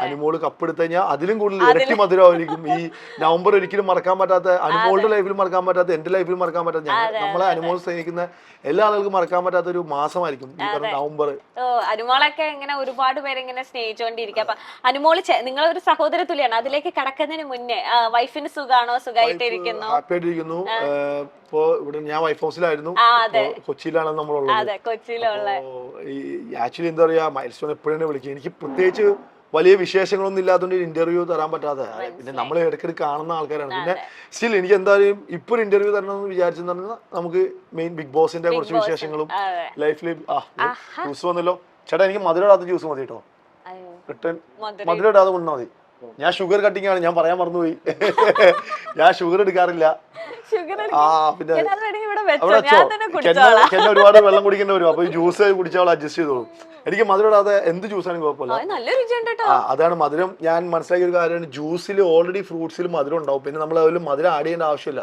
അനുമോള് കപ്പെടുത്തു കഴിഞ്ഞാൽ അതിലും കൂടുതൽ ഇരട്ടി മധുരമായിരിക്കും. ഈ നവംബർ ഒരിക്കലും മറക്കാൻ പറ്റാത്ത, അനുമോളുടെ ലൈഫിൽ മറക്കാൻ പറ്റാത്ത, എന്റെ ലൈഫിൽ മറക്കാൻ പറ്റാത്ത, നമ്മളെ അനുമോൾ സ്നേഹിക്കുന്ന എല്ലാ ആളുകൾക്കും മറക്കാൻ പറ്റാത്ത ഒരു മാസമായിരിക്കും ഈ പറഞ്ഞ നവംബർ. അനുമോളൊക്കെ ഇങ്ങനെ ഒരുപാട് പേര് ഇങ്ങനെ സ്നേഹിച്ചുകൊണ്ടിരിക്കുക. അപ്പൊ അനുമോള് നിങ്ങളൊരു സഹോദര തുല്യാണ്. അതിലേക്ക് കടക്കുന്നതിന് മുന്നേ വൈഫിന് സുഖാണോ? സുഖമായിട്ടിരിക്കുന്നു, ഹാപ്പി ആയിട്ടിരിക്കുന്നു. ഇപ്പോ ഇവിടെ ഞാൻ വൈഫ് ഹൗസിലായിരുന്നു, കൊച്ചിയിലാണ് നമ്മളുള്ളത്. കൊച്ചിയിലുള്ള ആക്ച്വലി എന്താ പറയാ, മൈൽ സ്റ്റോൺ എപ്പോഴും വിളിക്കും. എനിക്ക് പ്രത്യേകിച്ച് വലിയ വിശേഷങ്ങളൊന്നും ഇല്ലാത്തതുകൊണ്ട് ഇന്റർവ്യൂ തരാൻ പറ്റാതെ, പിന്നെ നമ്മൾ ഇടയ്ക്കിടയ്ക്ക് കാണുന്ന ആൾക്കാരാണ്. പിന്നെ സ്റ്റിൽ എനിക്ക് എന്തായാലും ഇപ്പൊ ഒരു ഇന്റർവ്യൂ തരണമെന്ന് വിചാരിച്ചെന്ന് പറഞ്ഞാൽ നമുക്ക് മെയിൻ ബിഗ് ബോസിന്റെ കുറച്ച് വിശേഷങ്ങളും ലൈഫിൽ. ജ്യൂസ് വന്നല്ലോ ചേട്ടാ, എനിക്ക് മധുരം ഇടാത്ത ജ്യൂസ് മതി കേട്ടോ. റിട്ടേൺ മധുരം ഇടാതെ കൊണ്ടാ മതി. ഞാൻ ഷുഗർ കട്ടിങ് ആണ്, ഞാൻ പറയാൻ മറന്നുപോയി. ഞാൻ ഷുഗർ എടുക്കാറില്ല. പിന്നെ എന്നെ ഒരുപാട് വെള്ളം കുടിക്കേണ്ടി വരും. അപ്പൊ ഈ ജ്യൂസ് കുടിച്ചാൽ അഡ്ജസ്റ്റ് ചെയ്തോളൂ. എനിക്ക് മധുരം ഇടാതെ എന്ത് ജ്യൂസാണെങ്കിൽ കുഴപ്പമില്ല. അതാണ് മധുരം. ഞാൻ മനസ്സിലാക്കിയ ഒരു കാര്യമാണ്, ജ്യൂസിൽ ഓൾറെഡി ഫ്രൂട്ട്സിൽ മധുരം ഉണ്ടാവും. പിന്നെ നമ്മൾ അതിൽ മധുരം ആഡ് ചെയ്യേണ്ട ആവശ്യമില്ല.